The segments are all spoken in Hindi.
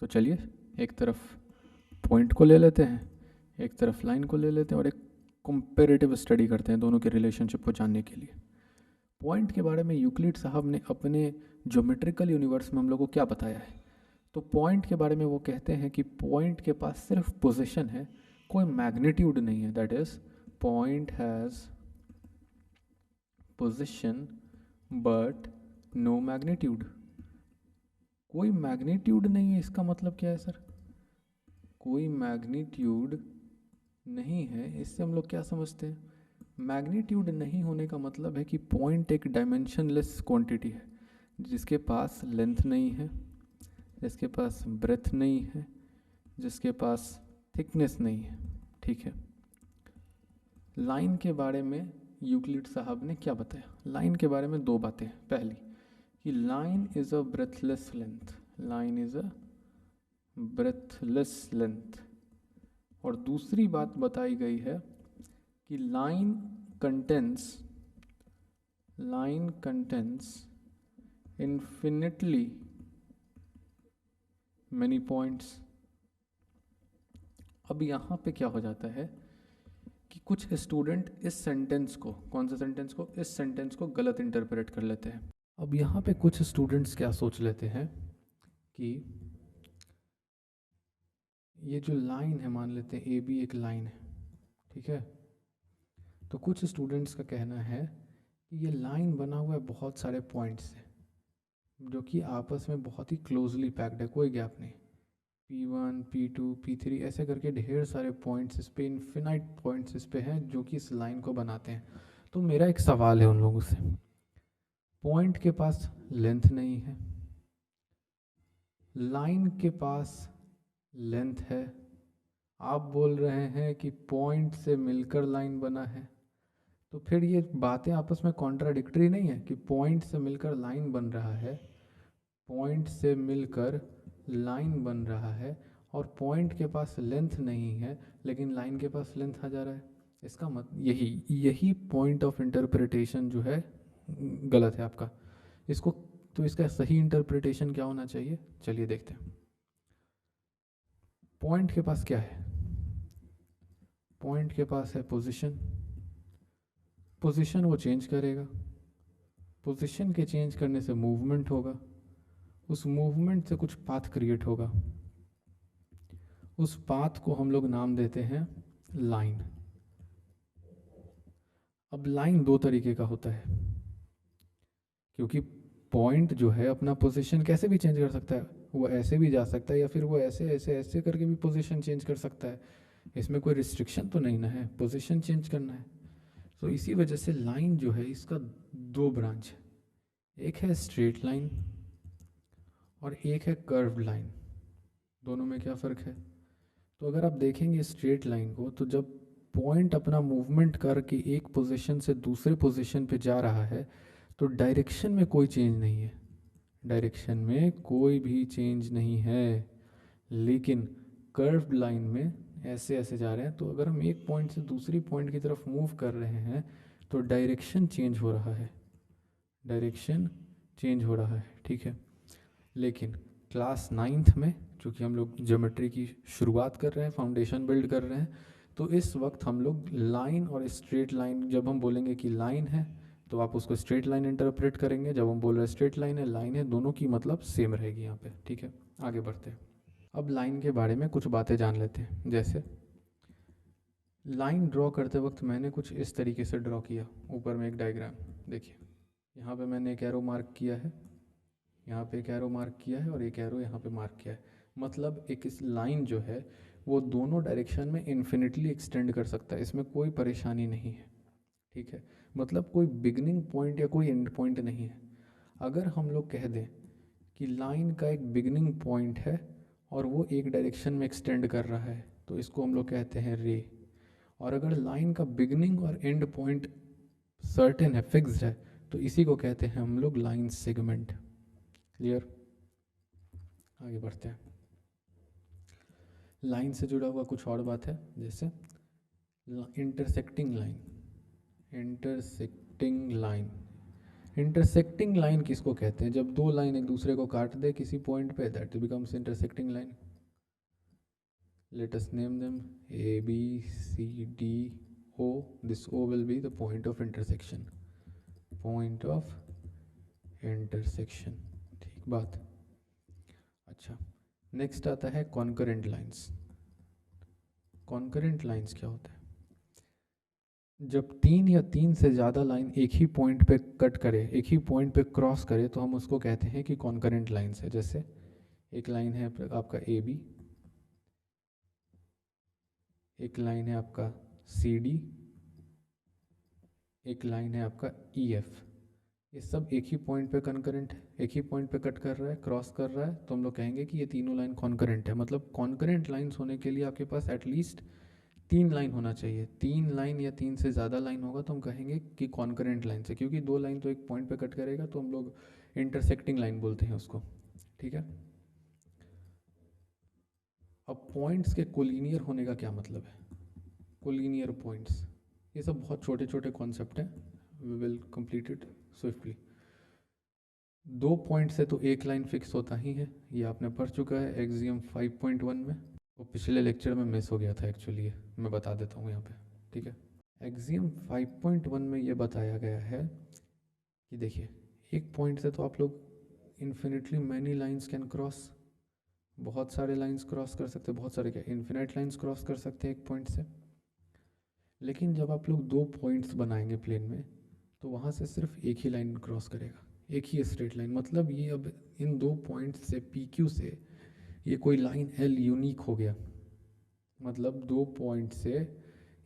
तो चलिए एक तरफ पॉइंट को ले लेते हैं, एक तरफ लाइन को ले लेते हैं और एक कंपैरेटिव स्टडी करते हैं दोनों के रिलेशनशिप को जानने के लिए। पॉइंट के बारे में यूक्लिड साहब ने अपने ज्योमेट्रिकल यूनिवर्स में हम लोग को क्या बताया है? तो पॉइंट के बारे में वो कहते हैं कि पॉइंट के पास सिर्फ पोजीशन है, कोई मैग्नीट्यूड नहीं है। That is point has position but no magnitude. कोई मैग्नीट्यूड नहीं है, इसका मतलब क्या है सर? कोई मैग्नीट्यूड नहीं है, इससे हम लोग क्या समझते हैं? मैग्नीट्यूड नहीं होने का मतलब है कि पॉइंट एक डायमेंशनलेस क्वांटिटी है, जिसके पास लेंथ नहीं है, जिसके पास ब्रेथ नहीं है, जिसके पास थिकनेस नहीं है। ठीक है। लाइन के बारे में यूक्लिड साहब ने क्या बताया? लाइन के बारे में दो बातें। पहली कि line is a breathless length, line is a breathless length. और दूसरी बात बताई गई है कि line contains infinitely many points। अब यहाँ पे क्या हो जाता है कि कुछ स्टूडेंट इस सेंटेंस को, कौन सा सेंटेंस को? इस सेंटेंस को गलत इंटरप्रेट कर लेते हैं। अब यहाँ पे कुछ स्टूडेंट्स क्या सोच लेते हैं कि ये जो लाइन है, मान लेते हैं ए बी एक लाइन है, ठीक है। तो कुछ स्टूडेंट्स का कहना है कि ये लाइन बना हुआ है बहुत सारे पॉइंट्स से, जो कि आपस में बहुत ही क्लोजली पैक्ड है, कोई गैप नहीं। P1, P2, P3 ऐसे करके ढेर सारे पॉइंट्स इस पे, इन्फिनाइट पॉइंट्स इस पे हैं जो कि इस लाइन को बनाते हैं। तो मेरा एक सवाल है उन लोगों से, पॉइंट के पास लेंथ नहीं है, लाइन के पास लेंथ है, आप बोल रहे हैं कि पॉइंट से मिलकर लाइन बना है, तो फिर ये बातें आपस में कॉन्ट्राडिक्टरी नहीं है कि पॉइंट से मिलकर लाइन बन रहा है, पॉइंट से मिलकर लाइन बन रहा है, और पॉइंट के पास लेंथ नहीं है लेकिन लाइन के पास लेंथ आ जा रहा है। इसका मतलब यही पॉइंट ऑफ इंटरप्रिटेशन जो है गलत है आपका। इसको तो इसका सही इंटरप्रिटेशन क्या होना चाहिए, चलिए देखते हैं। पॉइंट के पास क्या है? पॉइंट के पास है पोजीशन। पोजीशन वो चेंज करेगा, पोजीशन के चेंज करने से मूवमेंट होगा, उस मूवमेंट से कुछ पाथ क्रिएट होगा, उस पाथ को हम लोग नाम देते हैं लाइन। अब लाइन दो तरीके का होता है, क्योंकि पॉइंट जो है अपना पोजीशन कैसे भी चेंज कर सकता है, वो ऐसे भी जा सकता है या फिर वो ऐसे ऐसे ऐसे करके भी पोजीशन चेंज कर सकता है। इसमें कोई रिस्ट्रिक्शन तो नहीं ना है, पोजीशन चेंज करना है। तो इसी वजह से लाइन जो है इसका दो ब्रांच है, एक है स्ट्रेट लाइन और एक है कर्व्ड लाइन। दोनों में क्या फ़र्क है? तो अगर आप देखेंगे स्ट्रेट लाइन को, तो जब पॉइंट अपना मूवमेंट करके एक पोजीशन से दूसरे पोजीशन पे जा रहा है तो डायरेक्शन में कोई चेंज नहीं है, डायरेक्शन में कोई भी चेंज नहीं है। लेकिन कर्व्ड लाइन में ऐसे ऐसे जा रहे हैं, तो अगर हम एक पॉइंट से दूसरी पॉइंट की तरफ मूव कर रहे हैं तो डायरेक्शन चेंज हो रहा है, डायरेक्शन चेंज हो रहा है, ठीक है। लेकिन क्लास 9th में चूँकि हम लोग ज्योमेट्री की शुरुआत कर रहे हैं, फाउंडेशन बिल्ड कर रहे हैं, तो इस वक्त हम लोग लाइन और स्ट्रेट लाइन, जब हम बोलेंगे कि लाइन है तो आप उसको स्ट्रेट लाइन इंटरप्रेट करेंगे, जब हम बोल रहे हैं स्ट्रेट लाइन है, लाइन है, दोनों की मतलब सेम रहेगी यहाँ पे, ठीक है। आगे बढ़ते हैं। अब लाइन के बारे में कुछ बातें जान लेते हैं। जैसे लाइन ड्रॉ करते वक्त मैंने कुछ इस तरीके से ड्रॉ किया, ऊपर में एक डायग्राम देखिए, यहाँ पे मैंने एक एरो मार्क किया है, यहाँ पे एक एरो मार्क किया है और एक एरो यहाँ पे मार्क किया है। मतलब एक इस लाइन जो है वो दोनों डायरेक्शन में इन्फिनिटली एक्सटेंड कर सकता है, इसमें कोई परेशानी नहीं है, ठीक है। मतलब कोई बिगनिंग पॉइंट या कोई एंड पॉइंट नहीं है। अगर हम लोग कह दें कि लाइन का एक बिगनिंग पॉइंट है और वो एक डायरेक्शन में एक्सटेंड कर रहा है, तो इसको हम लोग कहते हैं रे। और अगर लाइन का बिगनिंग और एंड पॉइंट सर्टेन है, फिक्स्ड है, तो इसी को कहते हैं हम लोग लाइन सेगमेंट। क्लियर? आगे बढ़ते हैं। लाइन से जुड़ा हुआ कुछ और बात है, जैसे intersecting line, intersecting line. Intersecting line किसको कहते हैं? जब दो लाइन एक दूसरे को काट दे किसी पॉइंट पे, that becomes intersecting line. Let us name them A, B, C, D, O. This O will be the point of intersection. Point of intersection. ठीक बात. अच्छा, नेक्स्ट आता है कॉन्करेंट लाइंस. कॉन्करेंट लाइंस क्या होता है? जब तीन या तीन से ज़्यादा लाइन एक ही पॉइंट पे कट करे, एक ही पॉइंट पे क्रॉस करे, तो हम उसको कहते हैं कि कॉन्करेंट लाइंस है. जैसे एक लाइन है आपका ए बी, एक लाइन है आपका सी डी, एक लाइन है आपका ई एफ. ये सब एक ही पॉइंट पे कॉन्करेंट है, एक ही पॉइंट पे कट कर रहा है, क्रॉस कर रहा है, तो हम लोग कहेंगे कि ये तीनों लाइन कॉन्करेंट है. मतलब कॉन्करेंट लाइंस होने के लिए आपके पास एटलीस्ट तीन लाइन होना चाहिए. तीन लाइन या तीन से ज़्यादा लाइन होगा तो हम कहेंगे कि कॉन्करेंट लाइन से, क्योंकि दो लाइन तो एक पॉइंट पे कट करेगा तो हम लोग इंटरसेक्टिंग लाइन बोलते हैं उसको. ठीक है. अब पॉइंट्स के कोलिनियर होने का क्या मतलब है? कोलिनियर पॉइंट्स, ये सब बहुत छोटे छोटे कॉन्सेप्ट हैं. We will complete it swiftly. दो पॉइंट से तो एक लाइन फिक्स होता ही है, ये आपने पढ़ चुका है एक्सियम 5.1 में. वो पिछले लेक्चर में मिस हो गया था एक्चुअली, मैं बता देता हूँ यहाँ पे. ठीक है. एक्सियम 5.1 में ये बताया गया है कि देखिए, एक पॉइंट से तो आप लोग infinitely many lines can cross, बहुत सारे लाइंस क्रॉस कर सकते हैं, बहुत सारे क्या, इन्फिनाइट लाइंस क्रॉस कर सकते हैं एक पॉइंट से. लेकिन जब आप लोग दो पॉइंट्स बनाएंगे प्लेन में, तो वहाँ से सिर्फ एक ही लाइन क्रॉस करेगा, एक ही स्ट्रेट लाइन. मतलब ये अब इन दो पॉइंट्स से पी क्यू से ये कोई लाइन एल यूनिक हो गया. मतलब दो पॉइंट से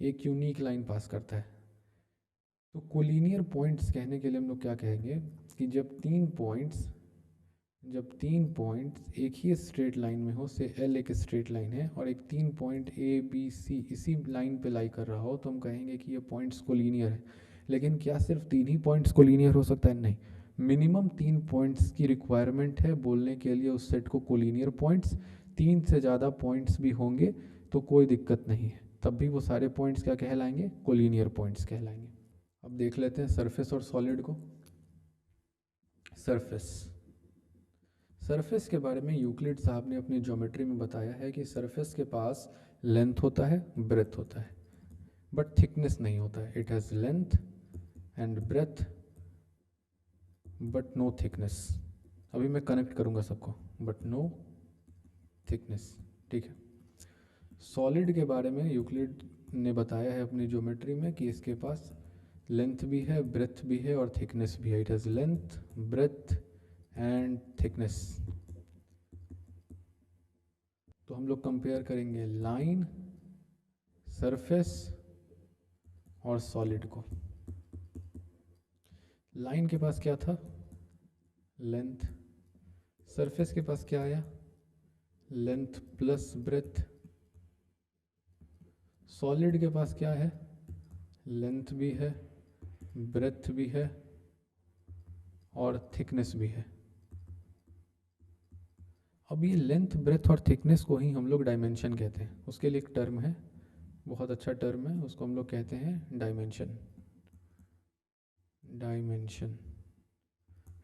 एक यूनिक लाइन पास करता है. तो कोलिनियर पॉइंट्स कहने के लिए हम लोग क्या कहेंगे कि जब तीन पॉइंट्स एक ही स्ट्रेट लाइन में हो, से एल एक स्ट्रेट लाइन है और एक तीन पॉइंट ए बी सी इसी लाइन पे लाई कर रहा हो, तो हम कहेंगे कि ये पॉइंट्स कोलिनियर है. लेकिन क्या सिर्फ तीन ही पॉइंट्स कोलिनियर हो सकता है? नहीं, मिनिमम तीन पॉइंट्स की रिक्वायरमेंट है बोलने के लिए उस सेट को कोलिनियर पॉइंट्स. तीन से ज़्यादा पॉइंट्स भी होंगे तो कोई दिक्कत नहीं है, तब भी वो सारे पॉइंट्स क्या कहलाएंगे? कोलिनियर पॉइंट्स कहलाएंगे. अब देख लेते हैं सरफेस और सॉलिड को. सरफेस के बारे में यूक्लिड साहब ने अपनी ज्योमेट्री में बताया है कि सरफेस के पास लेंथ होता है, ब्रेथ होता है, बट थिकनेस नहीं होता है. It has length and breadth but no thickness. अभी मैं कनेक्ट करूँगा सबको, बट नो थिकनेस. ठीक है. सॉलिड के बारे में यूक्लिड ने बताया है अपनी ज्योमेट्री में कि इसके पास लेंथ भी है, ब्रेथ भी है और थिकनेस भी है. It has length, breadth and thickness. तो हम लोग कंपेयर करेंगे लाइन, सरफेस और सॉलिड को. लाइन के पास क्या था? लेंथ. सरफेस के पास क्या आया? Length plus breadth. सॉलिड के पास क्या है? लेंथ भी है, ब्रेथ भी है और थिकनेस भी है. अब ये लेंथ, ब्रेथ और थिकनेस को ही हम लोग डायमेंशन कहते हैं. उसके लिए एक टर्म है, बहुत अच्छा टर्म है, उसको हम लोग कहते हैं dimension.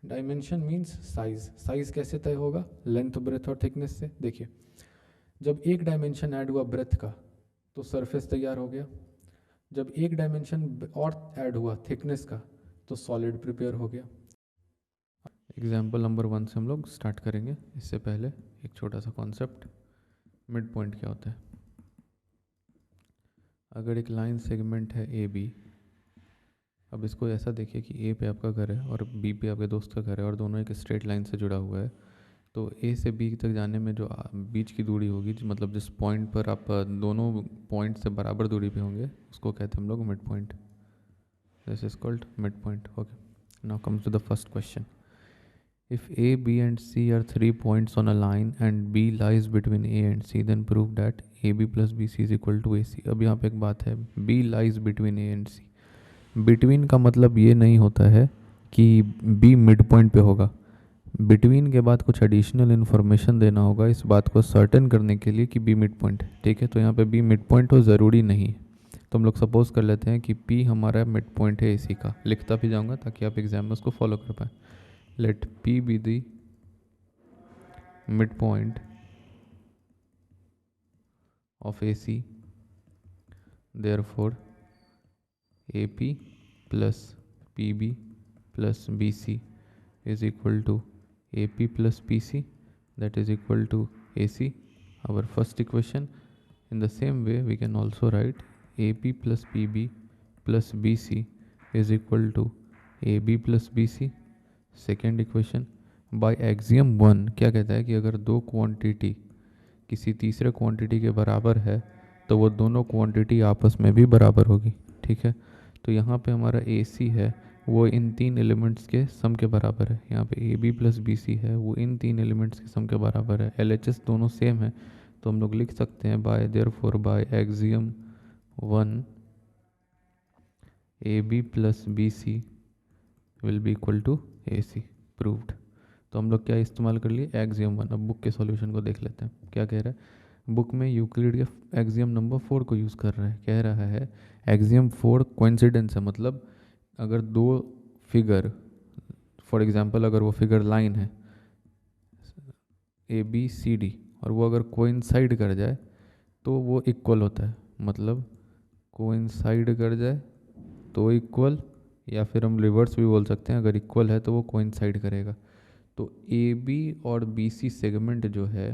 Dimension means size. Size कैसे तय होगा? लेंथ, ब्रेथ और थिकनेस से. देखिए, जब एक डायमेंशन ऐड हुआ ब्रेथ का तो सरफेस तैयार हो गया. जब एक डायमेंशन और ऐड हुआ थिकनेस का तो सॉलिड प्रिपेयर हो गया. एग्जाम्पल नंबर 1 से हम लोग स्टार्ट करेंगे. इससे पहले एक छोटा सा कॉन्सेप्ट, मिड पॉइंट क्या होता है. अगर एक लाइन सेगमेंट है ए बी, अब इसको ऐसा देखिए कि ए पे आपका घर है और बी पे आपके दोस्त का घर है और दोनों एक स्ट्रेट लाइन से जुड़ा हुआ है. तो ए से बी तक जाने में जो बीच की दूरी होगी, मतलब जिस पॉइंट पर आप दोनों पॉइंट से बराबर दूरी पे होंगे, उसको कहते हैं हम लोग mid point. This is called mid point. Okay, now comes to the first question. If A, B and C are 3 points on a line and B lies between A and C, then prove that AB plus BC is equal to AC. अब यहाँ पे एक बात है, B lies between A and C. Between का मतलब ये नहीं होता है कि B मिड पॉइंट पे होगा. बिटवीन के बाद कुछ एडिशनल इन्फॉर्मेशन देना होगा इस बात को सर्टेन करने के लिए कि B मिड पॉइंट है. ठीक है, तो यहाँ पे B मिड पॉइंट हो ज़रूरी नहीं है. तो हम लोग सपोज कर लेते हैं कि P हमारा मिड पॉइंट है AC का, लिखता भी जाऊंगा ताकि आप एग्जाम में उसको फॉलो कर पाए। Let P be the mid point of AC, therefore AP plus PB plus BC is equal to AP plus PC, that is equal to AC, our first equation. In the same way we can also write AP plus PB plus BC is equal to AB plus BC, second equation. By axiom 1 क्या कहता है कि अगर दो क्वांटिटी किसी तीसरे क्वांटिटी के बराबर है तो वो दोनों क्वांटिटी आपस में भी बराबर होगी, ठीक है। तो यहाँ पे हमारा AC है वो इन तीन एलिमेंट्स के सम के बराबर है, यहाँ पे AB प्लस BC है वो इन तीन एलिमेंट्स के सम के बराबर है। LHS दोनों सेम है तो हम लोग लिख सकते हैं by therefore by axiom 1 AB plus BC will be equal to AC, proved. तो हम लोग क्या इस्तेमाल कर लिए, एक्सियम 1। अब बुक के सॉल्यूशन को देख लेते हैं क्या कह रहा है। बुक में यूक्लिड के एक्सियम नंबर 4 को यूज़ कर रहा है, कह रहा है एक्सियम 4 कोइंसिडेंस है, मतलब अगर दो फिगर, फॉर एग्जांपल अगर वो फिगर लाइन है ABCD और वो अगर कोइंसाइड कर जाए तो वो इक्वल होता है, मतलब कोइंसाइड कर जाए तो इक्वल, या फिर हम रिवर्स भी बोल सकते हैं, अगर इक्वल है तो वो कोइंसाइड करेगा। तो AB और BC सेगमेंट जो है,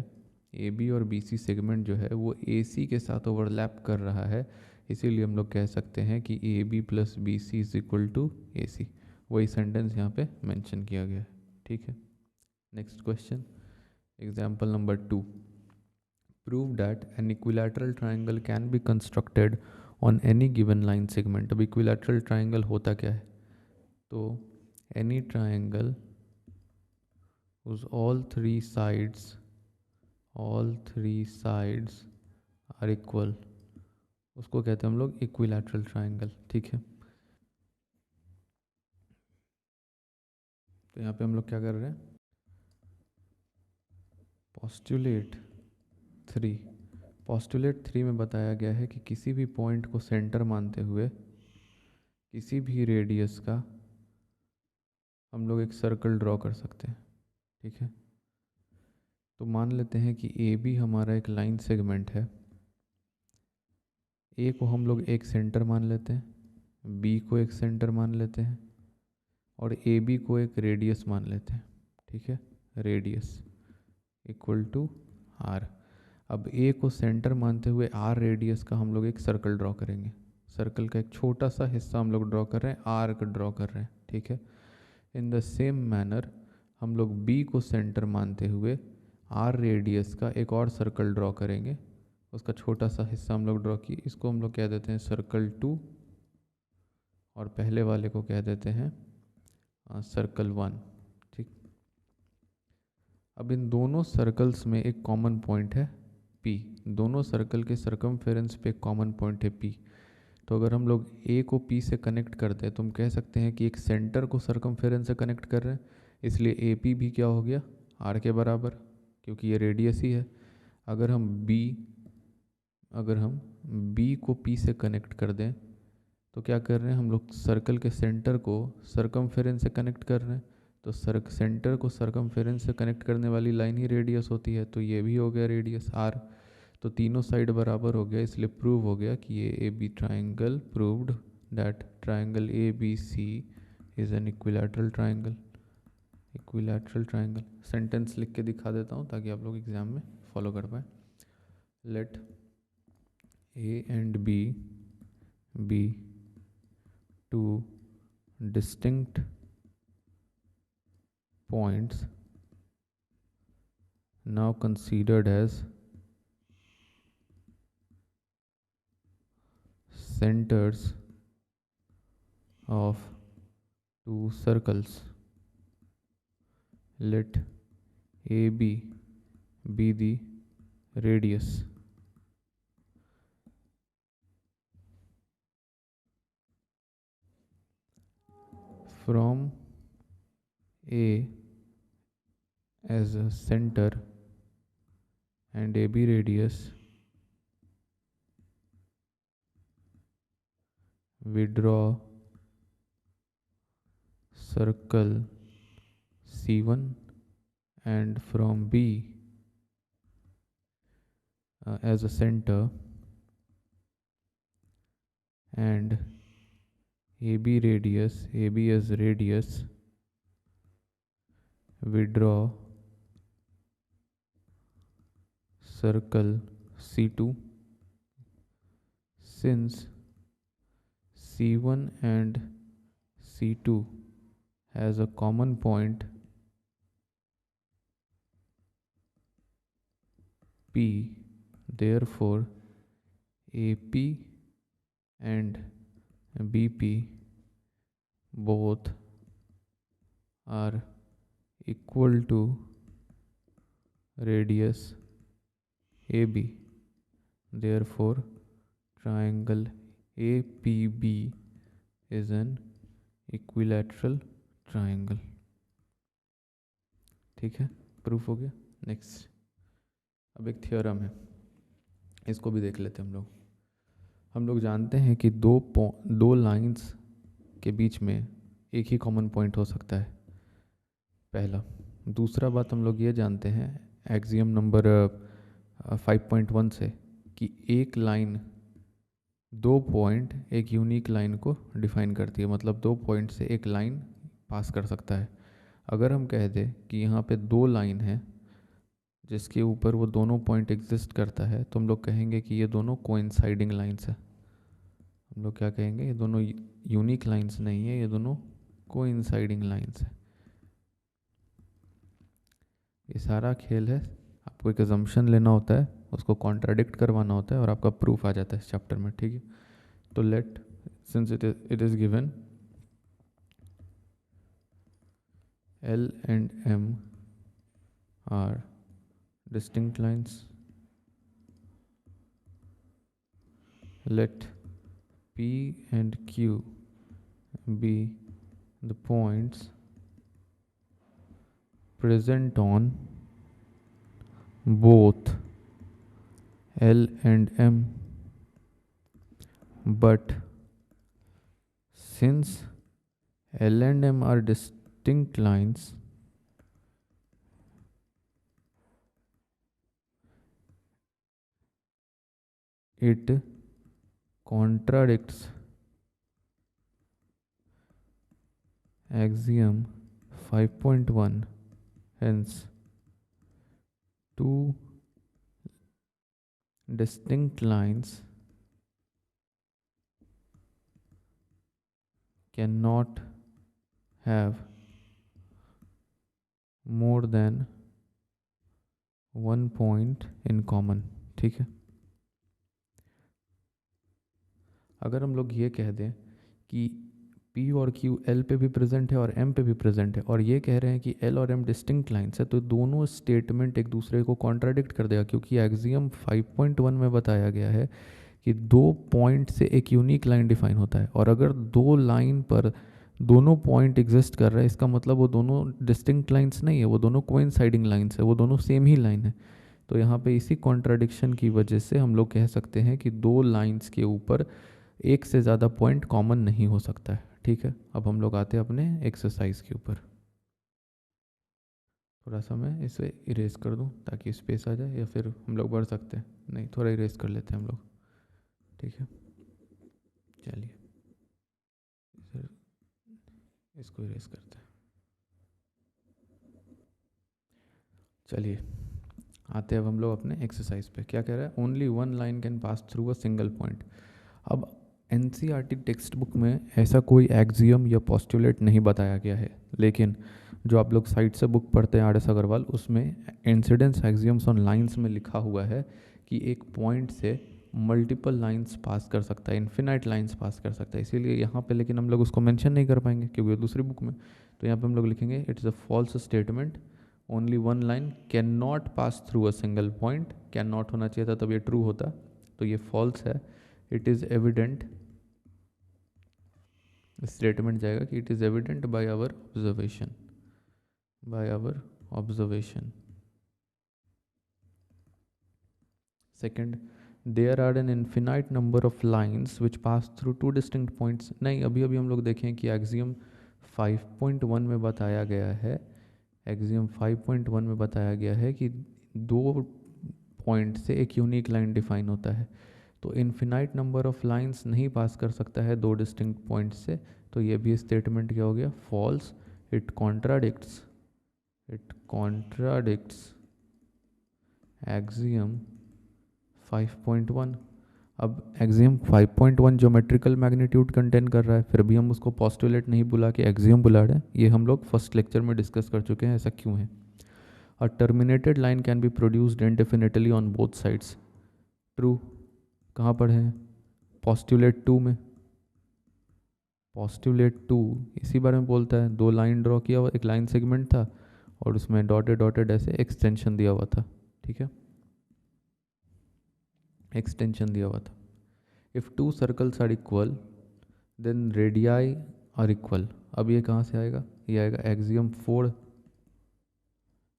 AB और BC सेगमेंट जो है वो AC के साथ ओवरलैप कर रहा है, इसीलिए हम लोग कह सकते हैं कि AB plus BC is equal to AC। वही सेंटेंस यहाँ पे मेंशन किया गया है, ठीक है। Next question, example number 2, prove that an equilateral triangle can be constructed on any given line segment. अब इक्विलैटरल ट्राइंगल होता क्या है, तो any triangle whose all three sides are equal, उसको कहते हैं हम लोग इक्विलैटरल ट्राइंगल, ठीक है। तो यहाँ पे हम लोग क्या कर रहे हैं, पोस्टुलेट 3 में बताया गया है कि किसी भी पॉइंट को सेंटर मानते हुए किसी भी रेडियस का हम लोग एक सर्कल ड्रॉ कर सकते हैं, ठीक है। तो मान लेते हैं कि AB हमारा एक लाइन सेगमेंट है, A को हम लोग एक सेंटर मान लेते हैं, B को एक सेंटर मान लेते हैं और AB को एक रेडियस मान लेते हैं, ठीक है। Radius equal to R। अब A को सेंटर मानते हुए R रेडियस का हम लोग एक सर्कल ड्रॉ करेंगे, सर्कल का एक छोटा सा हिस्सा हम लोग ड्रॉ कर रहे हैं, आर्क ड्रॉ कर रहे हैं, ठीक है। इन द सेम मैनर हम लोग B को सेंटर मानते हुए R रेडियस का एक और सर्कल ड्रॉ करेंगे, उसका छोटा सा हिस्सा हम लोग ड्रॉ किए, इसको हम लोग कह देते हैं सर्कल 2 और पहले वाले को कह देते हैं सर्कल 1, ठीक। अब इन दोनों सर्कल्स में एक कॉमन पॉइंट है P, दोनों सर्कल के सर्कमफेरेंस पे एक कॉमन पॉइंट है P। तो अगर हम लोग A को P से कनेक्ट करते हैं तो हम कह सकते हैं कि एक सेंटर को सर्कमफेरेंस से कनेक्ट कर रहे हैं, इसलिए AP भी क्या हो गया, R के बराबर, क्योंकि ये रेडियस ही है। अगर हम B को P से कनेक्ट कर दें तो क्या कर रहे हैं, हम लोग सर्कल के सेंटर को सर्कमफेरेंस से कनेक्ट कर रहे हैं, तो सेंटर को सर्कमफेरेंस से कनेक्ट करने वाली लाइन ही रेडियस होती है, तो ये भी हो गया रेडियस R। तो तीनों साइड बराबर हो गया, इसलिए प्रूव हो गया कि ये AB triangle, proved that triangle ABC is an equilateral triangle. Sentence लिख के दिखा देता हूँ ताकि आप लोग एग्जाम में फॉलो कर पाए। Let A and B be two distinct points now considered as centers of two circles. Let AB be the radius. From A as a center and AB radius, withdraw circle C1 and from B as a center and AB as radius, withdraw circle C2. Since C1 and C2 has a common point P, therefore AP and BP both are equal to radius AB. Therefore triangle APB is an equilateral triangle. ठीक है, प्रूफ हो गया। नेक्स्ट, अब एक थ्योरम है, इसको भी देख लेते हैं हम लोग जानते हैं कि दो लाइंस के बीच में एक ही कॉमन पॉइंट हो सकता है, पहला। दूसरा बात हम लोग ये जानते हैं एक्सियम नंबर 5.1 से कि एक लाइन, दो पॉइंट एक यूनिक लाइन को डिफाइन करती है, मतलब दो पॉइंट से एक लाइन पास कर सकता है। अगर हम कह दें कि यहाँ पे दो लाइन है जिसके ऊपर वो दोनों पॉइंट एग्जिस्ट करता है, तो हम लोग कहेंगे कि ये दोनों कोइंसाइडिंग लाइंस है। हम लोग क्या कहेंगे, ये दोनों यूनिक लाइंस नहीं है, ये दोनों कोइंसाइडिंग लाइंस है। ये सारा खेल है, आपको एक अजम्पशन लेना होता है, उसको कॉन्ट्राडिक्ट करवाना होता है और आपका प्रूफ आ जाता है इस चैप्टर में। ठीक है, तो let since it is given L and M are distinct lines, let P and Q be the points present on both L and M, but since L and M are distinct lines, it contradicts axiom 5.1. Hence, two distinct lines cannot have more than one point in common। ठीक है, अगर हम लोग ये कह दें कि P और Q L पे भी प्रेजेंट है और M पे भी प्रेजेंट है, और ये कह रहे हैं कि L और M डिस्टिंक्ट लाइन्स है, तो दोनों स्टेटमेंट एक दूसरे को कॉन्ट्राडिक्ट कर देगा, क्योंकि एक्सियम 5.1 में बताया गया है कि दो पॉइंट से एक यूनिक लाइन डिफाइन होता है, और अगर दो लाइन पर दोनों पॉइंट एग्जिस्ट कर रहा है, इसका मतलब वो दोनों डिस्टिंक्ट लाइन्स नहीं है, वो दोनों कोइंसाइडिंग लाइन्स है, वो दोनों सेम ही लाइन है। तो यहाँ पे इसी कॉन्ट्राडिक्शन की वजह से हम लोग कह सकते हैं कि दो लाइन्स के ऊपर एक से ज़्यादा पॉइंट कॉमन नहीं हो सकता है। ठीक है, अब हम लोग आते हैं अपने एक्सरसाइज के ऊपर। थोड़ा सा मैं इसे इरेज कर दूं ताकि स्पेस आ जाए, या फिर हम लोग बढ़ सकते हैं, नहीं थोड़ा इरेज कर लेते हैं हम लोग। ठीक है, चलिए इसको इरेज करते हैं। चलिए आते हैं अब हम लोग अपने एक्सरसाइज पे। क्या कह रहा है, only one line can pass through a single point. अब NCERT टेक्स्ट बुक में ऐसा कोई एक्सियम या पोस्टुलेट नहीं बताया गया है, लेकिन जो आप लोग साइट से बुक पढ़ते हैं RS अग्रवाल, उसमें इंसिडेंस एक्सियम्स ऑन लाइंस में लिखा हुआ है कि एक पॉइंट से मल्टीपल लाइंस पास कर सकता है, इन्फिनाइट लाइंस पास कर सकता है। इसीलिए यहाँ पे लेकिन हम लोग उसको मेंशन नहीं कर पाएंगे क्योंकि वो दूसरी बुक में। तो यहाँ पे हम लोग लिखेंगे it is a false statement, only one line can not pass through a single point. Can not होना चाहिए था, तब ये ट्रू होता, तो ये फॉल्स है। इट इज़ एविडेंट, स्टेटमेंट जाएगा कि it is evident by our observation, by our observation. Second, there are an infinite number of lines which pass through two distinct points. नहीं, अभी अभी हम लोग देखें कि एक्सियम 5.1 में बताया गया है, एक्सियम 5.1 में बताया गया है कि दो पॉइंट से एक यूनिक लाइन डिफाइन होता है। तो इन्फिनाइट नंबर ऑफ लाइंस नहीं पास कर सकता है दो डिस्टिंक्ट पॉइंट से, तो ये भी स्टेटमेंट क्या हो गया, फॉल्स। It contradicts axiom 5.1। अब एक्सियम 5.1 ज्योमेट्रिकल मैग्नीट्यूड कंटेन कर रहा है, फिर भी हम उसको पोस्टुलेट नहीं बुला के एक्सियम बुला रहे हैं। ये हम लोग फर्स्ट लेक्चर में डिस्कस कर चुके हैं, ऐसा क्यों है। A terminated line can be produced indefinitely on both sides. True. कहाँ पढ़े हैं, पोस्टुलेट 2 में। पोस्टुलेट 2 इसी बारे में बोलता है, दो लाइन ड्रॉ किया हुआ, एक लाइन सेगमेंट था और उसमें डॉटेड डॉटेड ऐसे एक्सटेंशन दिया हुआ था, ठीक है, एक्सटेंशन दिया हुआ था। If two circles are equal then radii are equal. अब ये कहाँ से आएगा, ये आएगा एक्सियम 4।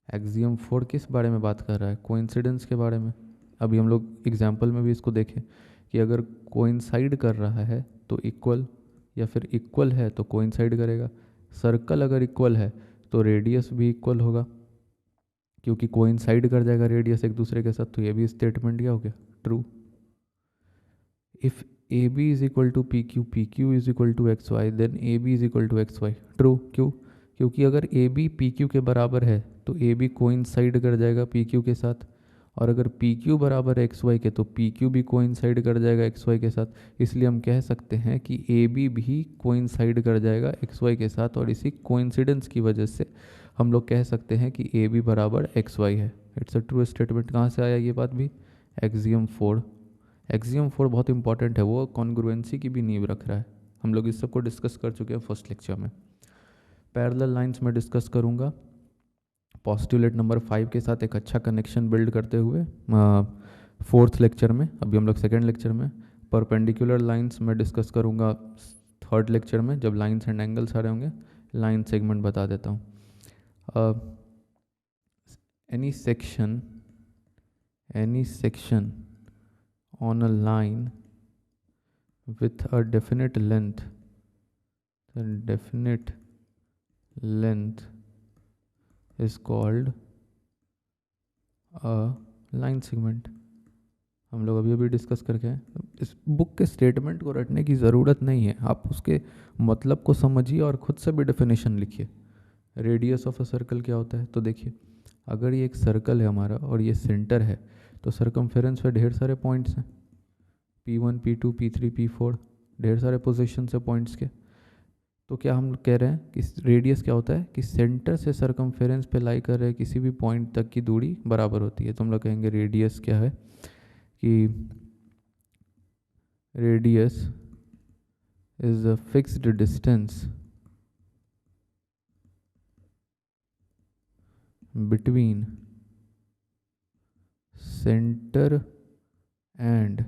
एक्सियम 4 किस बारे में बात कर रहा है, कोइंसिडेंस के बारे में। अभी हम लोग एग्जाम्पल में भी इसको देखें कि अगर कोइंसाइड कर रहा है तो इक्वल, या फिर इक्वल है तो कोइंसाइड करेगा। सर्कल अगर इक्वल है तो रेडियस भी इक्वल होगा, क्योंकि कोइंसाइड कर जाएगा रेडियस एक दूसरे के साथ। तो ये भी स्टेटमेंट क्या हो गया, true. If A B is equal to P Q, P Q is equal to X Y, then A B is equal to X Y. True. क्यों, क्योंकि अगर ए बी पी क्यू के बराबर है तो ए बी कोइंसाइड कर जाएगा पी क्यू के साथ, और अगर पी क्यू बराबर है एक्स वाई के तो पी क्यू भी कोइंसाइड कर जाएगा एक्स वाई के साथ। इसलिए हम कह सकते हैं कि ए बी भी कोइंसाइड कर जाएगा एक्स वाई के साथ, और इसी कोइंसिडेंस की वजह से हम लोग कह सकते हैं कि ए बी बराबर एक्स वाई है। It's a true statement. कहाँ से आया ये बात भी, एक्सियम 4। एक्सियम 4 बहुत इंपॉर्टेंट है, वो कॉन्ग्रुएंसी की भी नींव रख रहा है। हम लोग इस सब को डिस्कस कर चुके हैं फर्स्ट लेक्चर में। पैरेलल लाइंस में डिस्कस करूँगा पोस्टुलेट नंबर 5 के साथ एक अच्छा कनेक्शन बिल्ड करते हुए फोर्थ लेक्चर में। अभी हम लोग सेकेंड लेक्चर में परपेंडिकुलर लाइंस में डिस्कस करूँगा थर्ड लेक्चर में, जब लाइंस एंड एंगल्स आ रहे होंगे। लाइन सेगमेंट बता देता हूँ। Any section on a line with a definite length, the definite length is called a line segment। हम लोग अभी अभी डिस्कस करके आए। इस बुक के स्टेटमेंट को रटने की ज़रूरत नहीं है, आप उसके मतलब को समझिए और ख़ुद से भी डेफिनेशन लिखिए। रेडियस ऑफ अ सर्कल क्या होता है, तो देखिए अगर ये एक सर्कल है हमारा और ये सेंटर है, तो सरकमफेरेंस पे ढेर सारे पॉइंट्स हैं, P1 P2 P3 P4, ढेर सारे पोजीशंस है पॉइंट्स के। तो क्या हम कह रहे हैं कि रेडियस क्या होता है कि सेंटर से सरकमफेरेंस पे लाई कर रहे किसी भी पॉइंट तक की दूरी बराबर होती है। तो हम लोग कहेंगे रेडियस क्या है कि radius is a fixed distance between centre and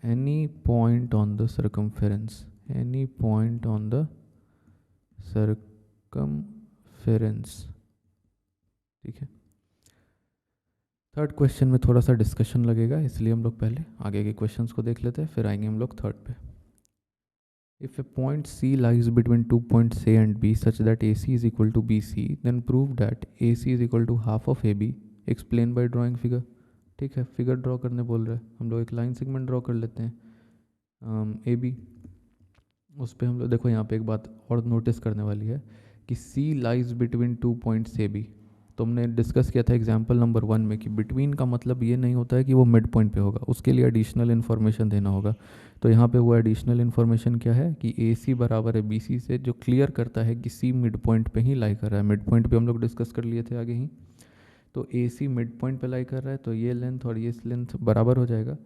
any point on the circumference, any point on the circumference, ठीक है। थर्ड क्वेश्चन में थोड़ा सा डिस्कशन लगेगा, इसलिए हम लोग पहले आगे के क्वेश्चंस को देख लेते हैं, फिर आएंगे हम लोग थर्ड पे। If A point C lies between 2 points A and B such that AC is equal to BC, then prove that AC is equal to half of AB, explain by drawing figure। ठीक है, फिगर ड्रॉ करने बोल रहे हैं, हम लोग एक लाइन सेगमेंट ड्रॉ कर लेते हैं ए बी। उस पर हम लोग देखो यहाँ पे एक बात और नोटिस करने वाली है कि C lies between 2 points A B. तो हमने डिस्कस किया था एग्जाम्पल नंबर 1 में कि बिटवीन का मतलब ये नहीं होता है कि वो मिड पॉइंट पे होगा, उसके लिए एडिशनल इन्फॉर्मेशन देना होगा। तो यहाँ पे वो एडिशनल इन्फॉर्मेशन क्या है कि ए सी बराबर है बी सी से, जो क्लियर करता है कि सी मिड पॉइंट पे ही लाई कर रहा है। मिड पॉइंट पे हम लोग डिस्कस कर लिए थे आगे ही। तो ए सी मिड पॉइंट पे लाई कर रहा है, तो ये लेंथ और ये लेंथ बराबर हो जाएगा।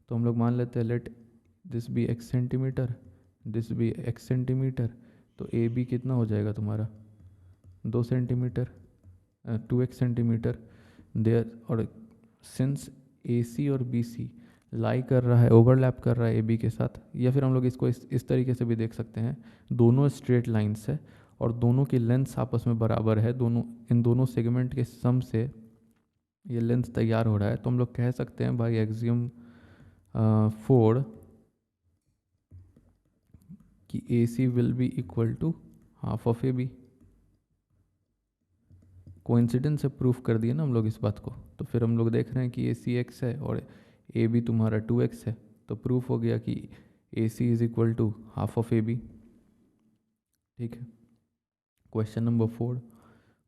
तो हम लोग मान लेते हैं let this be X centimetre, this be X centimetre. तो ए बी कितना हो जाएगा तुम्हारा 2 सेंटीमीटर, 2x सेंटीमीटर देयर। और सिंस ए सी और बी सी लाई कर रहा है, ओवरलैप कर रहा है ए बी के साथ, या फिर हम लोग इसको इस तरीके से भी देख सकते हैं, दोनों स्ट्रेट लाइन्स है और दोनों की लेंथ्स आपस में बराबर है। दोनों इन दोनों सेगमेंट के सम से ये लेंथ तैयार हो रहा है, तो हम लोग कह सकते हैं बाई एक्सियम 4 कि A C will be equal to half of A B. Coincidence से प्रूफ कर दिया ना हम लोग इस बात को, तो फिर हम लोग देख रहे हैं कि ए सी एक्स है और ए बी तुम्हारा 2x है, तो प्रूफ हो गया कि A C is equal to half of A B. ठीक है। Question number 4,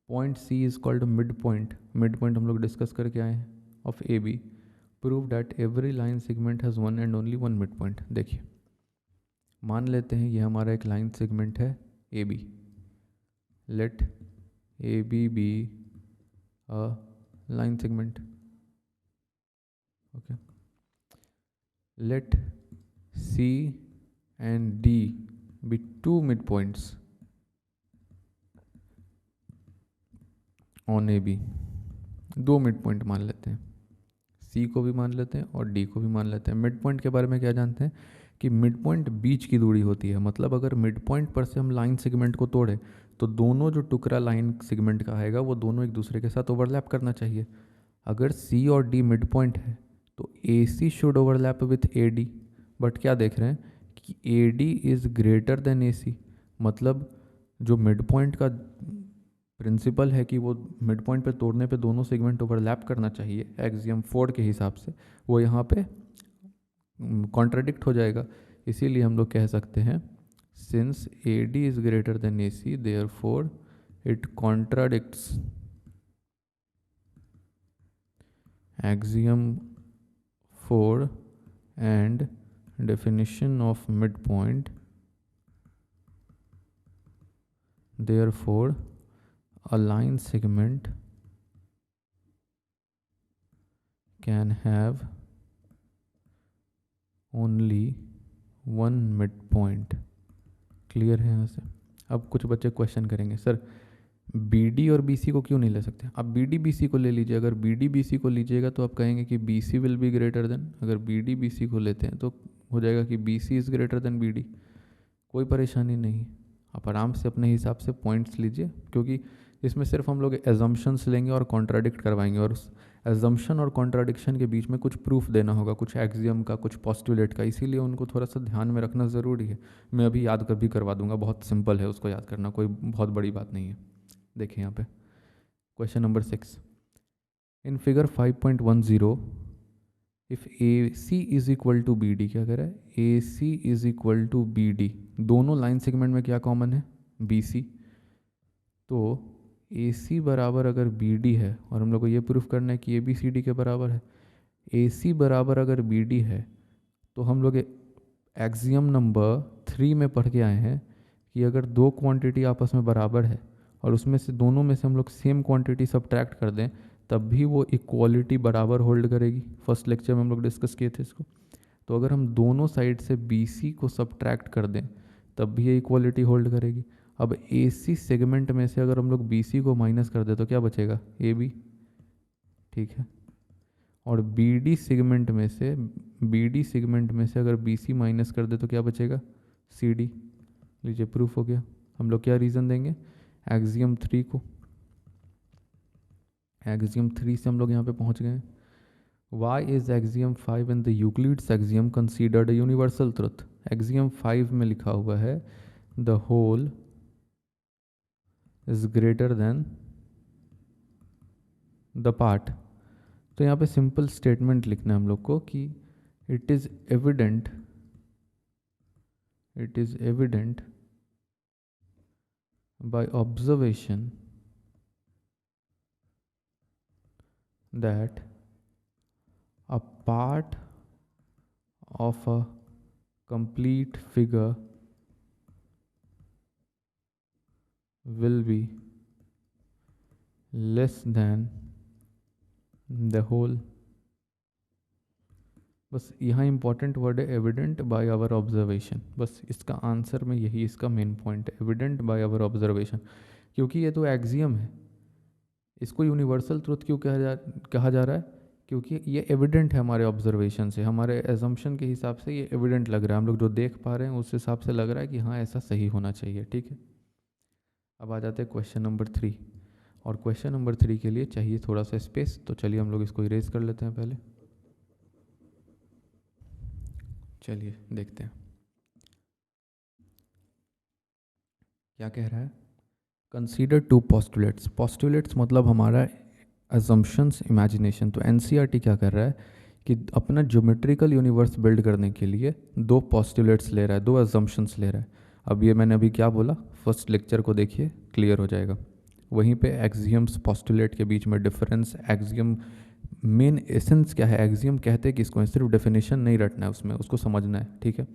point C is called mid point. Mid point हम लोग डिस्कस करके आए हैं of A B. Prove that every line segment has one and only one mid point. देखिए, मान लेते हैं ये हमारा एक लाइन सेगमेंट है A B. Let A B be a line segment. Okay, let C and D be two midpoints on AB। दो मिड पॉइंट मान लेते हैं, C को भी मान लेते हैं और D को भी मान लेते हैं। मिड पॉइंट के बारे में क्या जानते हैं कि मिड पॉइंट बीच की दूरी होती है, मतलब अगर मिड पॉइंट पर से हम लाइन सेगमेंट को तोड़े तो दोनों जो टुकड़ा लाइन सेगमेंट का आएगा वो दोनों एक दूसरे के साथ ओवरलैप करना चाहिए। अगर C और D मिड पॉइंट है तो AC should overlap with AD, but क्या देख रहे हैं कि AD is greater then AC। मतलब जो मिड पॉइंट का प्रिंसिपल है कि वो मिड पॉइंट पे तोड़ने पे दोनों सेगमेंट ओवरलैप करना चाहिए एक्सियम 4 के हिसाब से, वो यहाँ पे कॉन्ट्राडिक्ट हो जाएगा। इसीलिए हम लोग कह सकते हैं since AD is greater then AC therefore it contradicts axiom 4 and definition of midpoint, therefore a line segment can have only one midpoint। Clear है यहाँ से? अब कुछ बच्चे क्वेश्चन करेंगे, सर BD और BC को क्यों नहीं ले सकते? आप BD BC को ले लीजिए। अगर BD BC को लीजिएगा तो आप कहेंगे कि BC will be greater than, अगर BD BC को लेते हैं तो हो जाएगा कि BC is greater then BD। कोई परेशानी नहीं, आप आराम से अपने हिसाब से पॉइंट्स लीजिए, क्योंकि इसमें सिर्फ हम लोग एजम्पशंस लेंगे और कॉन्ट्राडिक्ट करवाएंगे, और उस एजम्पशन और कॉन्ट्राडिक्शन के बीच में कुछ प्रूफ देना होगा, कुछ एक्सियम का, कुछ पोस्टुलेट का, इसीलिए उनको थोड़ा सा ध्यान में रखना ज़रूरी है। मैं अभी याद कर भी करवा दूंगा, बहुत सिंपल है उसको याद करना, कोई बहुत बड़ी बात नहीं है। देखिए यहाँ पे question number 6, in figure 5.10 if AC is equal to BD, क्या कह रहा है? AC is equal to BD। दोनों लाइन सेगमेंट में क्या कॉमन है? BC। तो AC बराबर अगर BD है, और हम लोग को ये प्रूफ करना है कि ABCD के बराबर है, AC बराबर अगर BD है, तो हम लोग एक्सियम नंबर 3 में पढ़ के आए हैं कि अगर दो क्वांटिटी आपस में बराबर है और उसमें से दोनों में से हम लोग सेम क्वांटिटी सब्ट्रैक्ट कर दें तब भी वो इक्वालिटी बराबर होल्ड करेगी। फर्स्ट लेक्चर में हम लोग डिस्कस किए थे इसको। तो अगर हम दोनों साइड से BC को सब्ट्रैक्ट कर दें तब भी ये इक्वालिटी होल्ड करेगी। अब AC सेगमेंट में से अगर हम लोग BC को माइनस कर दें तो क्या बचेगा? AB। ठीक है। और BD सेगमेंट में से अगर BC माइनस कर दे तो क्या बचेगा? CD। लीजिए, प्रूफ हो गया। हम लोग क्या रीज़न देंगे? एक्सियम 3 को। एक्सियम 3 से हम लोग यहाँ पे पहुँच गए। Why is axiom 5 in the Euclid's axiom considered a universal truth? Axiom 5 में लिखा हुआ है the whole is greater than the part। तो यहाँ पे सिंपल स्टेटमेंट लिखना है हम लोग को कि it is evident by observation that a part of a complete figure will be less than the whole। बस यहाँ इंपॉर्टेंट वर्ड है एविडेंट बाय आवर ऑब्जर्वेशन। बस इसका आंसर में यही इसका मेन पॉइंट है, एविडेंट बाय आवर ऑब्जर्वेशन। क्योंकि ये तो एक्सियम है, इसको यूनिवर्सल ट्रुथ क्यों कहा जा रहा है? क्योंकि ये एविडेंट है हमारे ऑब्जर्वेशन से, हमारे एजम्पशन के हिसाब से ये एविडेंट लग रहा है। हम लोग जो देख पा रहे हैं उस हिसाब से लग रहा है कि हाँ ऐसा सही होना चाहिए। ठीक है। अब आ जाते हैं क्वेश्चन नंबर 3। और क्वेश्चन नंबर 3 के लिए चाहिए थोड़ा सा स्पेस, तो चलिए हम लोग इसको इरेज कर लेते हैं पहले। चलिए देखते हैं क्या कह रहा है। Consider to postulates. पोस्टुलेट्स मतलब हमारा अजम्पशंस, इमेजिनेशन। तो एनसीईआरटी क्या कर रहा है कि अपना ज्योमेट्रिकल यूनिवर्स बिल्ड करने के लिए दो पोस्टुलेट्स ले रहा है, दो अजम्पशंस ले रहा है। अब ये मैंने अभी क्या बोला, फर्स्ट लेक्चर को देखिए, क्लियर हो जाएगा। वहीं पे एक्सियम्स पोस्टुलेट के बीच में डिफरेंस, एक्सियम मेन एसेंस क्या है, एक्सियम कहते हैं किसको, सिर्फ डेफिनेशन नहीं रटना है उसमें, उसको समझना है, ठीक है।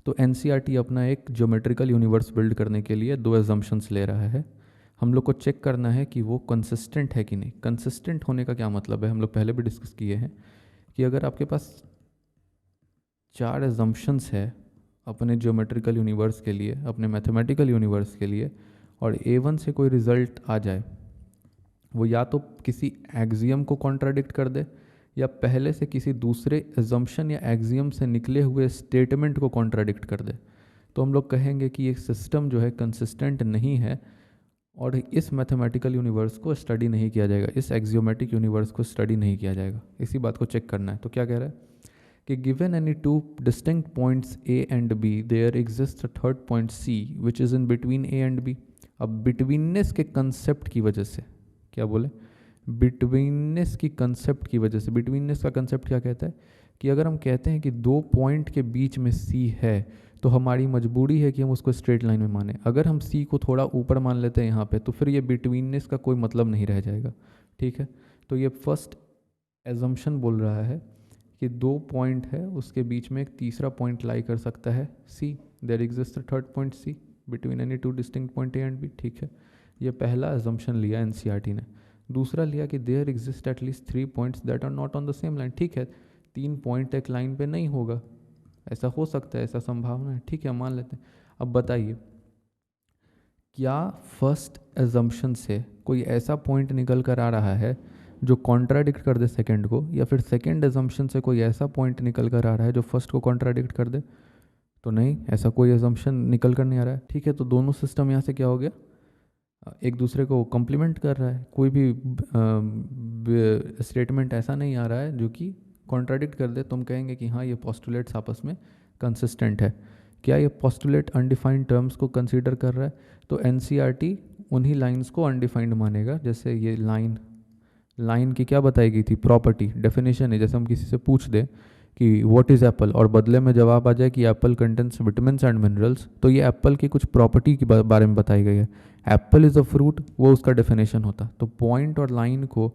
तो एनसीईआरटी अपना एक ज्योमेट्रिकल यूनिवर्स बिल्ड करने के लिए दो एजम्पशंस ले रहा है। हम लोग को चेक करना है कि वो कंसिस्टेंट है कि नहीं। कंसिस्टेंट होने का क्या मतलब है, हम लोग पहले भी डिस्कस किए हैं कि अगर आपके पास 4 एजम्पशंस है अपने ज्योमेट्रिकल यूनिवर्स के लिए, अपने मैथमेटिकल यूनिवर्स के लिए, और A1 से कोई रिजल्ट आ जाए, वो या तो किसी एक्सियम को कॉन्ट्राडिक्ट कर दे, या पहले से किसी दूसरे एजम्पशन या एक्सियम से निकले हुए स्टेटमेंट को कॉन्ट्राडिक्ट कर दे, तो हम लोग कहेंगे कि ये सिस्टम जो है कंसिस्टेंट नहीं है और इस मैथमेटिकल यूनिवर्स को स्टडी नहीं किया जाएगा, इस एक्सियोमेटिक यूनिवर्स को स्टडी नहीं किया जाएगा। इसी बात को चेक करना है। तो क्या कह रहा है कि given any two distinct points A and B, there exist a third point C which is in between A and B। अब बिटवीननेस के कंसेप्ट की वजह से, क्या बोले, बिटवीननेस की कंसेप्ट की वजह से, बिटवीननेस का कंसेप्ट क्या कहता है कि अगर हम कहते हैं कि दो पॉइंट के बीच में C है, तो हमारी मजबूरी है कि हम उसको स्ट्रेट लाइन में माने। अगर हम C को थोड़ा ऊपर मान लेते हैं यहाँ पे, तो फिर ये बिटवीननेस का कोई मतलब नहीं रह जाएगा, ठीक है। तो ये फर्स्ट एजम्पशन बोल रहा है कि दो पॉइंट है, उसके बीच में एक तीसरा पॉइंट लाई कर सकता है C, there exist third point C between any two distinct point A and B, ठीक है। ये पहला एजम्पशन लिया एनसीईआरटी ने। दूसरा लिया कि there exist at least 3 points that are not on the same line, ठीक है। 3 पॉइंट एक लाइन पे नहीं होगा, ऐसा हो सकता है, ऐसा संभावना है, ठीक है, मान लेते हैं। अब बताइए, क्या फर्स्ट एजम्पशन से कोई ऐसा पॉइंट निकल कर आ रहा है जो कॉन्ट्राडिक्ट कर दे सेकंड को, या फिर सेकंड एजम्पशन से कोई ऐसा पॉइंट निकल कर आ रहा है जो फर्स्ट को कॉन्ट्राडिक्ट कर दे? तो नहीं, ऐसा कोई एजम्पशन निकल कर नहीं आ रहा है, ठीक है। तो दोनों सिस्टम यहाँ से क्या हो गया, एक दूसरे को कम्प्लीमेंट कर रहा है। कोई भी स्टेटमेंट ऐसा नहीं आ रहा है जो कि कॉन्ट्राडिक्ट कर दे, तुम कहेंगे कि हाँ ये पोस्टुलेट्स आपस में कंसिस्टेंट है। क्या ये पोस्टुलेट अनडिफाइंड टर्म्स को कंसीडर कर रहा है? तो एनसीईआरटी उन्हीं लाइंस को अनडिफाइंड मानेगा। जैसे ये लाइन की क्या बताई गई थी, प्रॉपर्टी, डेफिनेशन है। जैसे हम किसी से पूछ दें कि व्हाट इज़ एप्पल, और बदले में जवाब आ जाए कि Apple contents vitamins and minerals, तो ये एप्पल की कुछ प्रॉपर्टी के बारे में बताई गई है। एप्पल इज़ अ फ्रूट, वो उसका डेफिनेशन होता। तो पॉइंट और लाइन को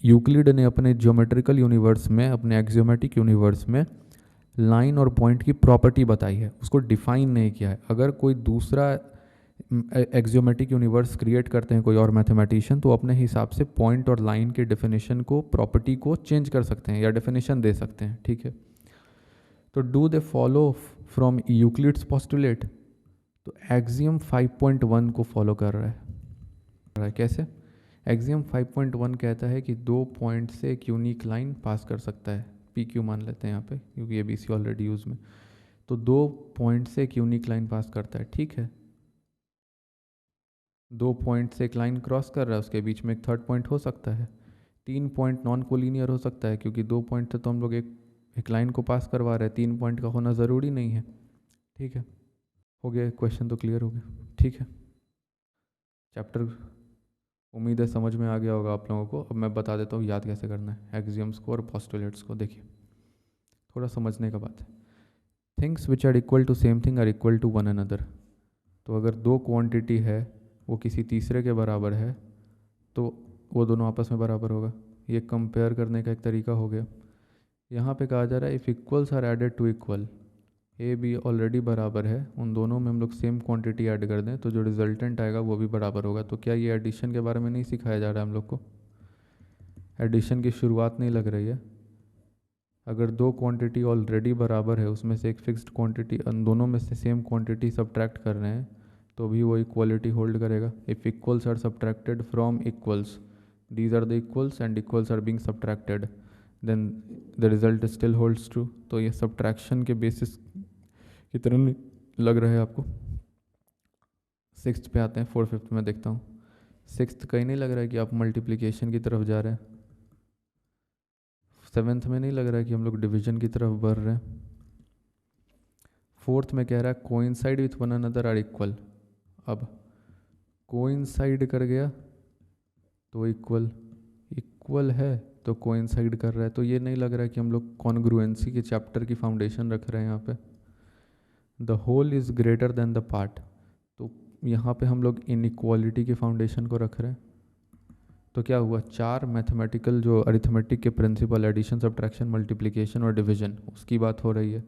यूक्लिड ने अपने ज्योमेट्रिकल यूनिवर्स में, अपने एक्सियोमेटिक यूनिवर्स में लाइन और पॉइंट की प्रॉपर्टी बताई है, उसको डिफाइन नहीं किया है। अगर कोई दूसरा एक्सियोमेटिक यूनिवर्स क्रिएट करते हैं कोई और मैथमेटिशियन, तो अपने हिसाब से पॉइंट और लाइन के डेफिनेशन को, प्रॉपर्टी को चेंज कर सकते हैं या डेफिनेशन दे सकते हैं, ठीक है। तो do they follow from Euclid's postulate? तो एक्सियम 5.1 को फॉलो कर रहा है। कैसे? एक्सियम 5.1 कहता है कि दो पॉइंट से एक यूनिक लाइन पास कर सकता है, PQ मान लेते हैं यहाँ पे क्योंकि ABC ऑलरेडी यूज़ में। तो दो पॉइंट से एक यूनिक लाइन पास करता है, ठीक है। दो पॉइंट से एक लाइन क्रॉस कर रहा है, उसके बीच में एक थर्ड पॉइंट हो सकता है। 3 पॉइंट नॉन कोलिनियर हो सकता है, क्योंकि 2 पॉइंट से तो हम लोग एक लाइन को पास करवा रहे हैं, 3 पॉइंट का होना ज़रूरी नहीं है, ठीक है। हो गया, क्वेश्चन तो क्लियर हो गया, ठीक है। चैप्टर उम्मीद है समझ में आ गया होगा आप लोगों को। अब मैं बता देता हूँ याद कैसे करना है एक्सियम्स को और पोस्टुलेट्स को। देखिए, थोड़ा समझने का बात है। Things which are equal to same thing are equal to one another. तो अगर दो क्वांटिटी है वो किसी तीसरे के बराबर है, तो वो दोनों आपस में बराबर होगा। ये कंपेयर करने का एक तरीका हो गया। यहाँ पे कहा जा रहा है if equals are added to equal, A B already बराबर है, उन दोनों में हम लोग सेम क्वांटिटी ऐड कर दें तो जो रिजल्टेंट आएगा वो भी बराबर होगा। तो क्या ये एडिशन के बारे में नहीं सिखाया जा रहा है हम लोग को? एडिशन की शुरुआत नहीं लग रही है? अगर दो क्वांटिटी ऑलरेडी बराबर है, उसमें से एक फिक्स्ड क्वांटिटी, उन दोनों में से सेम क्वांटिटी सब्ट्रैक्ट कर रहे हैं, तो भी वो इक्वलिटी होल्ड करेगा। If equals are subtracted from equals, these are the equals and equals are being subtracted, then the result still holds true. तो ये सब्ट्रैक्शन के बेसिस की तरह नहीं लग रहा है आपको? 6th पे आते हैं, 4th 5th में देखता हूँ। सिक्स्थ कहीं नहीं लग रहा है कि आप मल्टीप्लिकेशन की तरफ जा रहे हैं। सेवेंथ में नहीं लग रहा है कि हम लोग डिवीजन की तरफ बढ़ रहे हैं। फोर्थ में कह रहा है coincide with one another are equal. अब कोइंसाइड कर गया तो इक्वल, इक्वल है तो कोइंसाइड कर रहा है, तो ये नहीं लग रहा है कि हम लोग कॉन्ग्रुएंसी के चैप्टर की फाउंडेशन रख रहे हैं यहाँ पे। The whole is greater than the part, तो यहाँ पे हम लोग इनइक्वालिटी की फाउंडेशन को रख रहे हैं। तो क्या हुआ, चार मैथमेटिकल जो अरिथमेटिक के प्रिंसिपल एडिशन, सब्ट्रैक्शन, मल्टीप्लिकेशन और डिवीजन, उसकी बात हो रही है।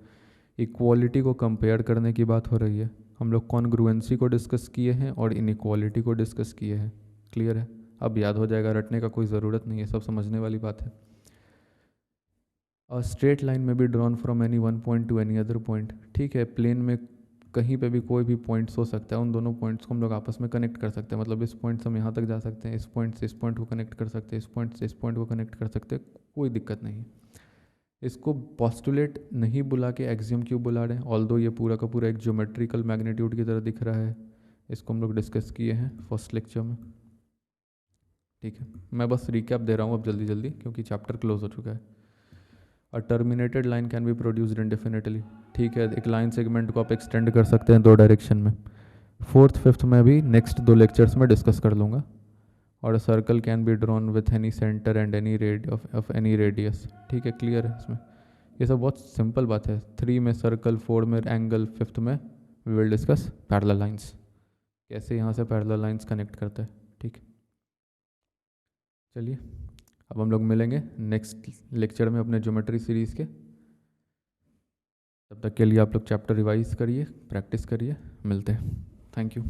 इक्वालिटी को कंपेयर करने की बात हो रही है। हम लोग कॉन्ग्रुएंसी को डिस्कस किए हैं और इनइक्वालिटी को डिस्कस किए हैं। क्लियर है? अब याद हो जाएगा, रटने का कोई ज़रूरत नहीं है, सब समझने वाली बात है। अ स्ट्रेट लाइन में be drawn from any one point two any other point. ठीक है, प्लेन में कहीं पे भी कोई भी पॉइंट्स हो सकता है, उन दोनों पॉइंट्स को हम लोग आपस में कनेक्ट कर सकते हैं। मतलब इस पॉइंट से हम यहाँ तक जा सकते हैं, इस पॉइंट से इस पॉइंट को कनेक्ट कर सकते हैं, इस पॉइंट से इस पॉइंट को कनेक्ट कर सकते हैं, कोई दिक्कत नहीं। इसको पॉस्टुलेट नहीं बुला के एक्सियम क्यों बुला रहे हैं? ऑल्दो ये पूरा का पूरा एक ज्योमेट्रिकल मैग्नीट्यूड की तरह दिख रहा है। इसको हम लोग डिस्कस किए हैं फर्स्ट लेक्चर में। ठीक है, मैं बस रिकैप दे रहा हूँ अब जल्दी जल्दी, क्योंकि चैप्टर क्लोज हो चुका है। A terminated line can be produced indefinitely. ठीक है, एक लाइन सेगमेंट को आप एक्सटेंड कर सकते हैं दो डायरेक्शन में। फोर्थ फिफ्थ में भी नेक्स्ट दो लेक्चर्स में डिस्कस कर लूँगा। और a circle can be drawn with any centre and any of any radius. ठीक है, क्लियर है इसमें? ये सब बहुत सिंपल बात है। 3 में सर्कल, 4 में एंगल, 5th में we will discuss parallel lines, कैसे यहाँ से पैरेलल लाइंस कनेक्ट करते हैं। ठीक, चलिए अब हम लोग मिलेंगे नेक्स्ट लेक्चर में अपने ज्योमेट्री सीरीज़ के। तब तक के लिए आप लोग चैप्टर रिवाइज करिए, प्रैक्टिस करिए, मिलते हैं। Thank you.